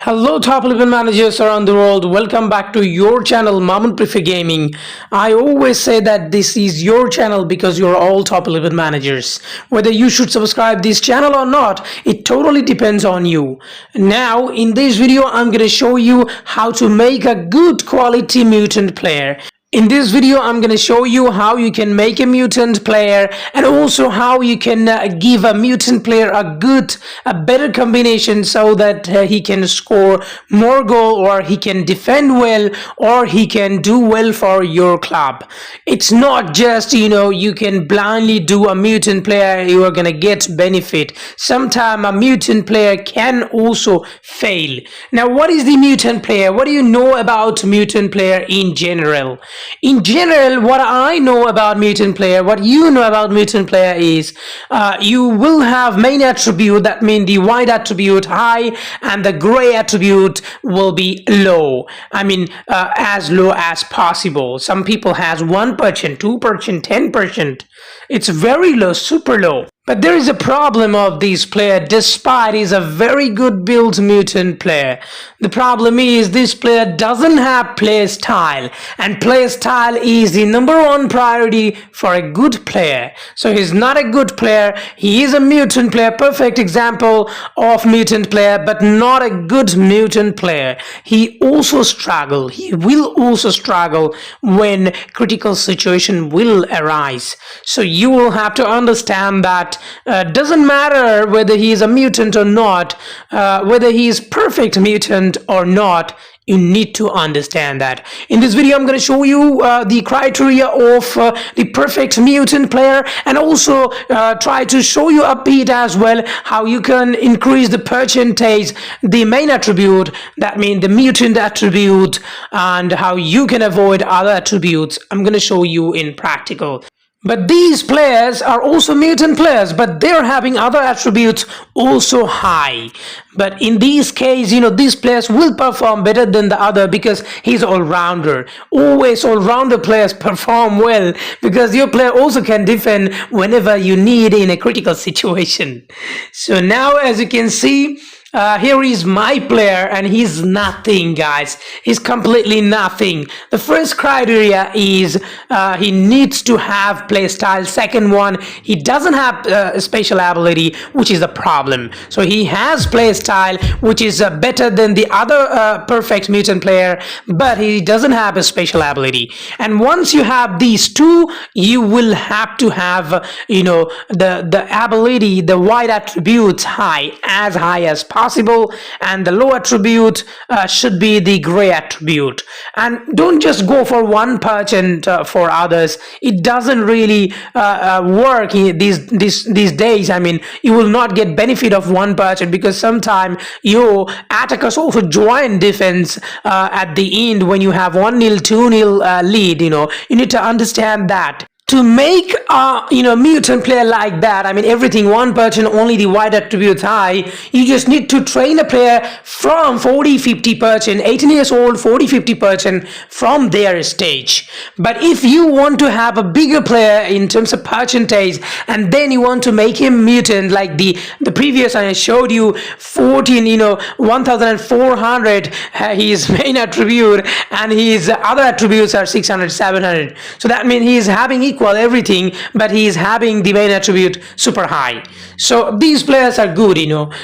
Hello top 11 managers around the world, welcome back to your channel Mamun Prefer Gaming. I always say that this is your channel because you're all top 11 managers. Whether you should subscribe this channel or not, it totally depends on you. Now in this video I'm going to show you how to make a good quality mutant player. In this video, I'm going to show you how you can make a mutant player and also how you can give a mutant player a better combination so that he can score more goal or he can defend well or he can do well for your club. It's not just, you can blindly do a mutant player, you are going to get benefit. Sometimes a mutant player can also fail. Now, what is the mutant player? What do you know about mutant player in general? In general, what I know about mutant player, what you know about mutant player is you will have main attribute, that means the white attribute high and the gray attribute will be low. I mean as low as possible. Some people has 1%, 2%, 10%. It's very low, super low. But there is a problem of this player despite he's a very good build mutant player. The problem is this player doesn't have play style, and play style is the #1 priority for a good player. So he's not a good player, he is a mutant player, perfect example of mutant player, but not a good mutant player. He will also struggle when critical situation will arise. So you will have to understand that doesn't matter whether he is a mutant or not, whether he is perfect mutant or not. You need to understand that. In this video, I'm going to show you the criteria of the perfect mutant player, and also try to show you a bit as well how you can increase the percentage, the main attribute, that means the mutant attribute, and how you can avoid other attributes. I'm going to show you in practical. But these players are also mutant players, but they're having other attributes also high. But in this case, these players will perform better than the other because he's all-rounder. Always all-rounder players perform well because your player also can defend whenever you need in a critical situation. So now, as you can see, here is my player and he's nothing, guys. He's completely nothing. The first criteria is he needs to have play style. Second one, he doesn't have a special ability, which is a problem. So he has play style, which is better than the other perfect mutant player, but he doesn't have a special ability. And once you have these two, you will have to have the ability, the white attributes high as possible, and the low attribute should be the gray attribute. And don't just go for 1% for others. It doesn't really work in these days. I mean, you will not get benefit of 1% because sometimes your attackers also join defense at the end when you have 1-0, 2-0 lead. You need to understand that. To make a mutant player like that, I mean everything 1%, only the white attributes high, you just need to train a player from 40-50%, 18 years old, 40-50% from their stage. But if you want to have a bigger player in terms of percentage, and then you want to make him mutant like the previous I showed you, 14, 1400 his main attribute, and his other attributes are 600, 700. So that means he is having equal everything, but he is having the main attribute super high. So these players are good.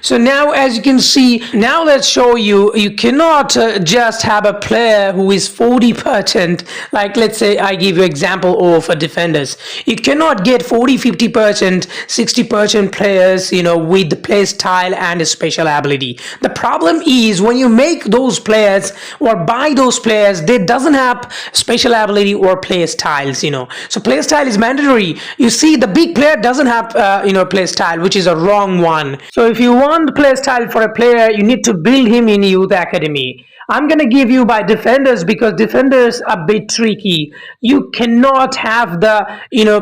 So now, as you can see, now let's show you, you cannot just have a player who is 40%, like let's say I give you example of defenders. You cannot get 40-50%, 60% players with the play style and a special ability. The problem is when you make those players or buy those players, they doesn't have special ability or play styles. So play style is mandatory. You see, the big player doesn't have play style, which is a wrong one. So if you want play style for a player, you need to build him in youth academy. I'm gonna give you by defenders because defenders are a bit tricky. You cannot have the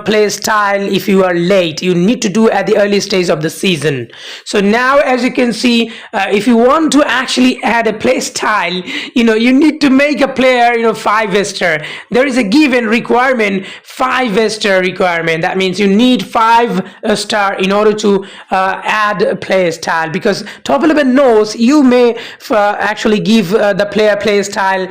play style if you are late. You need to do at the early stage of the season. So now, as you can see, if you want to actually add a play style, you need to make a player 5-star. There is a given requirement, 5-star requirement. That means you need 5-star in order to add a play style, because top 11 knows you may actually give the player play style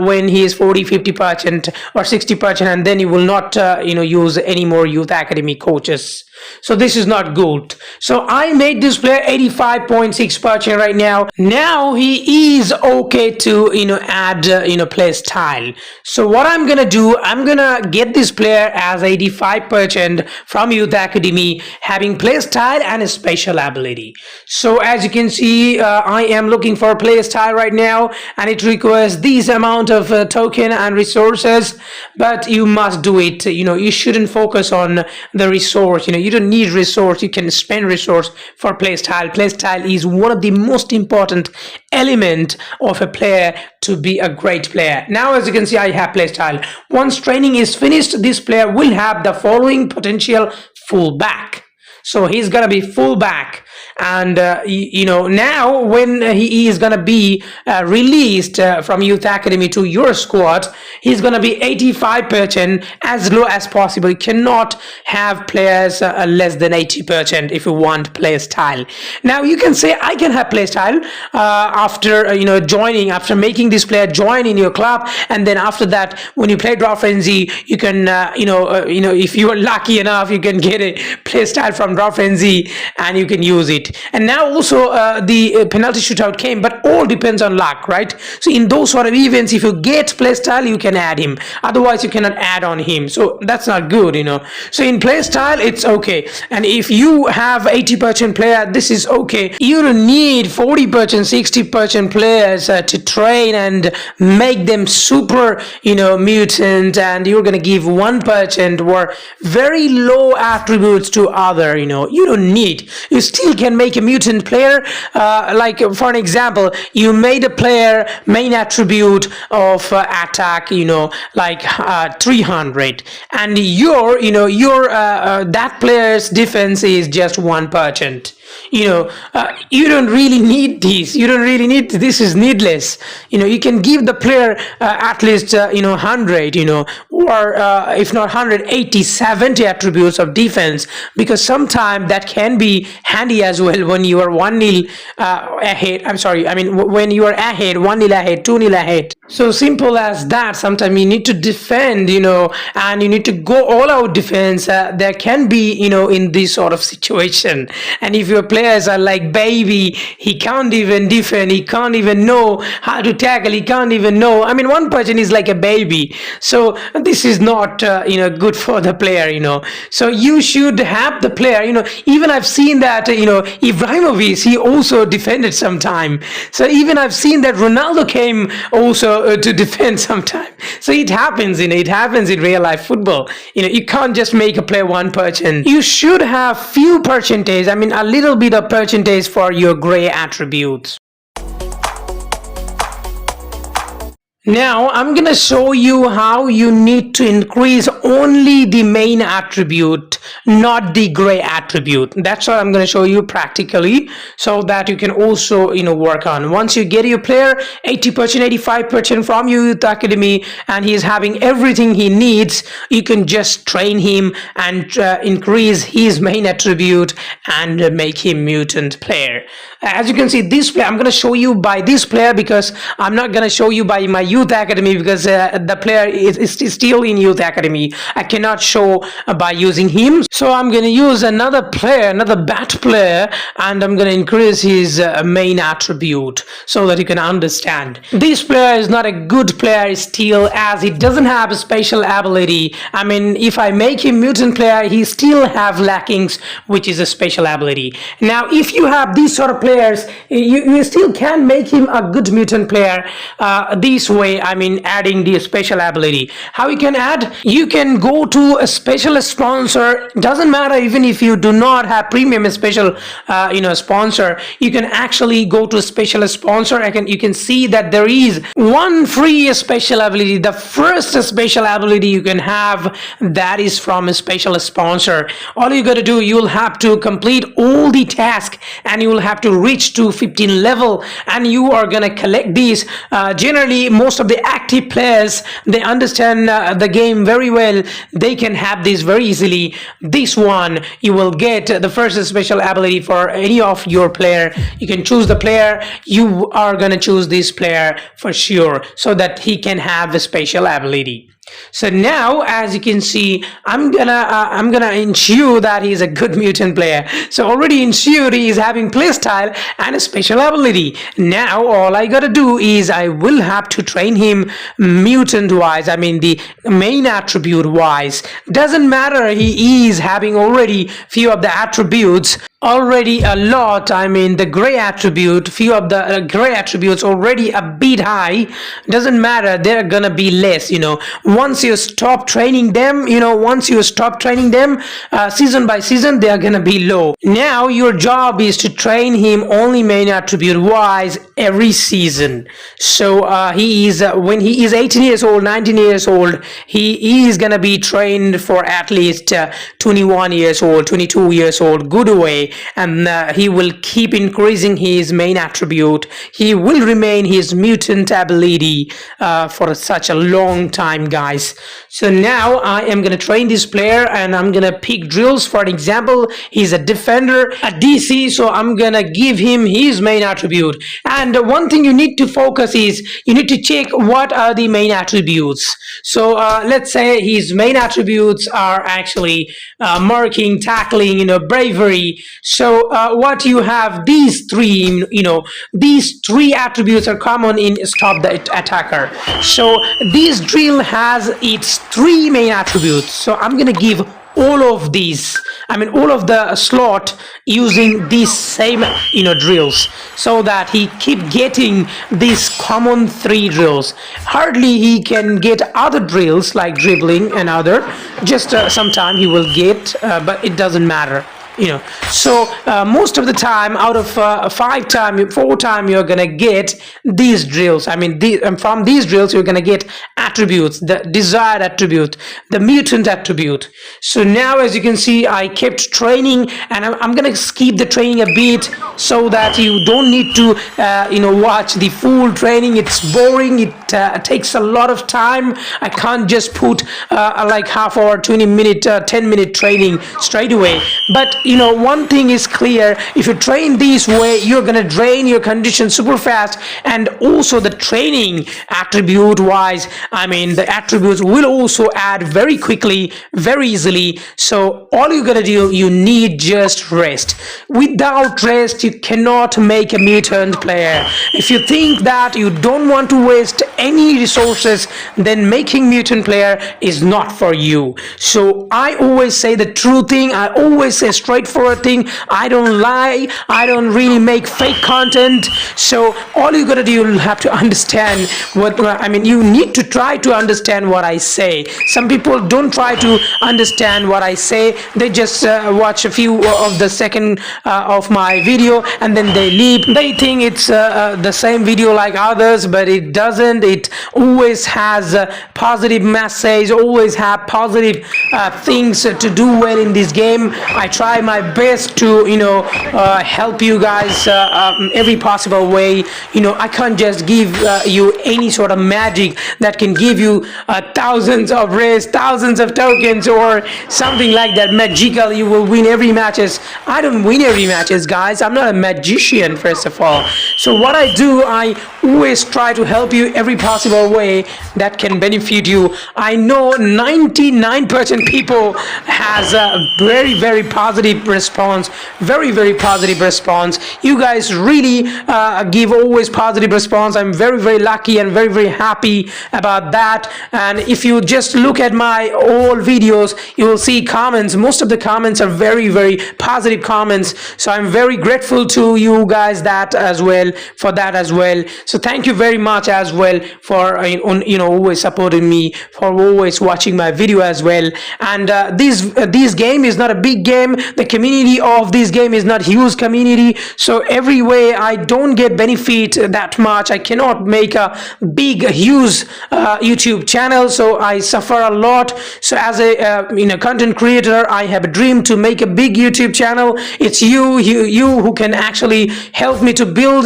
when he is 40-50% or 60%, and then you will not use any more youth academy coaches. So this is not good. So I made this player 85.6% right now. Now he is okay to add play style. So what I'm gonna do, I'm gonna get this player as 85% from youth academy, having play style and a special ability. So as you can see, I am looking for a play style right now, and it requires this amount of token and resources, but you must do it. You shouldn't focus on the resource. You don't need resource. You can spend resource for play style. Play style is one of the most important element of a player to be a great player. Now, as you can see, I have play style. Once training is finished, this player will have the following potential: fullback. So he's gonna be fullback, and now when he is gonna be released from youth academy to your squad, he's gonna be 85%, as low as possible. You cannot have players less than 80% if you want play style. Now you can say I can have play style after joining, after making this player join in your club, and then after that, when you play draw frenzy, you can if you are lucky enough, you can get a play style from draw frenzy and you can use it. And now also the penalty shootout came, but all depends on luck, right? So in those sort of events, if you get play style, you can add him. Otherwise, you cannot add on him. So that's not good, So in play style, it's okay. And if you have 80% player, this is okay. You don't need 40%, 60% players to train and make them super, mutant, and you're gonna give 1% or very low attributes to other, you don't need. You still can make a mutant player. Like for an example, you made a player main attribute of attack, like 300, and your that player's defense is just 1%. You don't really need this. This is needless. You can give the player at least 100, or if not 180, 70 attributes of defense, because sometimes that can be handy as well when you are 1-0 ahead. When you are ahead, 1-0 ahead, 2-0 ahead. So simple as that. Sometimes you need to defend, and you need to go all out defense. There can be, in this sort of situation. And if your players are like baby, he can't even defend, he can't even know how to tackle, he can't even know. 1% is like a baby. So this is not, good for the player, So you should have the player, even I've seen that, Ibrahimovic, he also defended sometime. So even I've seen that Ronaldo came also to defend sometime. So it happens, it happens in real life football. You can't just make a player 1%. You should have few percentage, a little bit of percentage for your gray attributes. Now I'm gonna show you how you need to increase only the main attribute, not the gray attribute. That's what I'm gonna show you practically, so that you can also work on. Once you get your player 80%, 85% from your youth academy, and he's having everything he needs, you can just train him and increase his main attribute and make him mutant player. As you can see, this player, I'm gonna show you by this player, because I'm not gonna show you by my youth academy, because the player is still in youth academy. I cannot show by using him. So I'm going to use another player, another bat player, and I'm going to increase his main attribute so that you can understand. This player is not a good player still, as he doesn't have a special ability. If I make him mutant player, he still have lackings, which is a special ability. Now if you have these sort of players, you still can make him a good mutant player this way. way, I mean adding the special ability. How you can add? You can go to a special sponsor. Doesn't matter even if you do not have premium special sponsor. You can actually go to a special sponsor. You can see that there is one free special ability. The first special ability you can have, that is from a special sponsor. All you got to do, you will have to complete all the tasks and you will have to reach to 15 level, and you are gonna collect these. Generally most of the active players, they understand the game very well. They can have this very easily. This one, you will get the first special ability for any of your player. You can choose the player. You are gonna choose this player for sure, so that he can have a special ability. So now, as you can see, I'm gonna ensure that he's a good mutant player. So already ensured he is having playstyle and a special ability. Now all I gotta do is I will have to train him mutant wise, I mean the main attribute wise. Doesn't matter, he is having already few of the attributes already a lot. I mean the gray attribute, few of the gray attributes already a bit high. Doesn't matter, they're gonna be less, once you stop training them, season by season, they are gonna be low. Now your job is to train him only main attribute wise every season. So he is when he is 18 years old, 19 years old, he is gonna be trained for at least 21 years old, 22 years old, good way. And he will keep increasing his main attribute. He will remain his mutant ability for such a long time, guys. So now I am going to train this player and I'm going to pick drills. For example, he's a defender, a DC, so I'm going to give him his main attribute. And one thing you need to focus is you need to check what are the main attributes. So let's say his main attributes are actually marking, tackling, bravery. So what you have, these three attributes are common in stop the attacker. So this drill has its three main attributes. So I'm gonna give all of these, all of the slot using these same drills, so that he keep getting these common three drills. Hardly he can get other drills like dribbling and other, just sometime he will get, but it doesn't matter. So most of the time, out of 4 times you're gonna get these drills. From these drills you're gonna get attributes, the desired attribute, the mutant attribute. So now, as you can see, I kept training, and I'm gonna skip the training a bit so that you don't need to watch the full training. It's boring. It takes a lot of time. I can't just put like half hour, 20-minute, 10-minute training straight away. But one thing is clear: if you train this way, you're gonna drain your condition super fast, and also the training attribute wise, the attributes will also add very quickly, very easily. So all you gotta do, you need just rest. Without rest, you cannot make a mutant player. If you think that you don't want to waste any resources, then making mutant player is not for you. So I always say the true thing. I always say straightforward thing. I don't lie. I don't really make fake content. So all you gotta do, you'll have to understand what you need to try to understand what I say. Some people don't try to understand what I say. They just watch a few of the second of my video and then they leave. They think it's the same video like others, but it doesn't. It always has a positive message, always have positive things to do well in this game. I try my best to help you guys every possible way. I can't just give you any sort of magic that can give you thousands of rays, thousands of tokens, or something like that magical. You will win every matches. I don't win every matches, guys. I'm not a magician, first of all. So what I do, I always try to help you every possible way that can benefit you. I know 99% people has a very, very positive positive response, very positive response. You guys really give always positive response. I'm very lucky and very happy about that. And if you just look at my old videos, you will see comments. Most of the comments are very positive comments, so I'm very grateful to you guys for that as well. So thank you very much as well for always supporting me, for always watching my video as well. And this game is not a big game. The community of this game is not huge community, so every way I don't get benefit that much. I cannot make a big huge YouTube channel, so I suffer a lot. So as a content creator, I have a dream to make a big YouTube channel. It's you who can actually help me to build,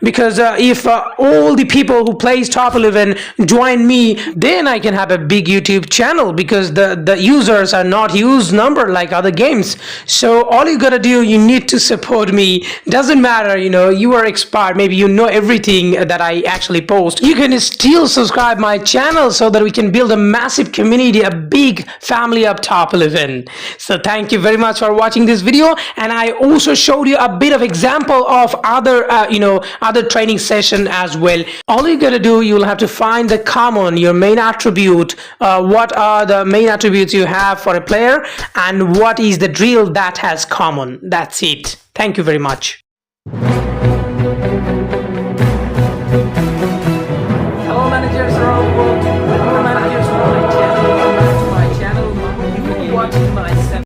because if all the people who plays top 11 join me, then I can have a big YouTube channel, because the users are not huge number like other games. So all you gotta do, you need to support me. Doesn't matter, you are expert, maybe you know everything that I actually post. You can still subscribe my channel so that we can build a massive community, a big family of top 11. So thank you very much for watching this video. And I also showed you a bit of example of other other training session as well. All you gotta do, you'll have to find the common, your main attribute. What are the main attributes you have for a player, and what is the drill that has common. That's it. Thank you very much.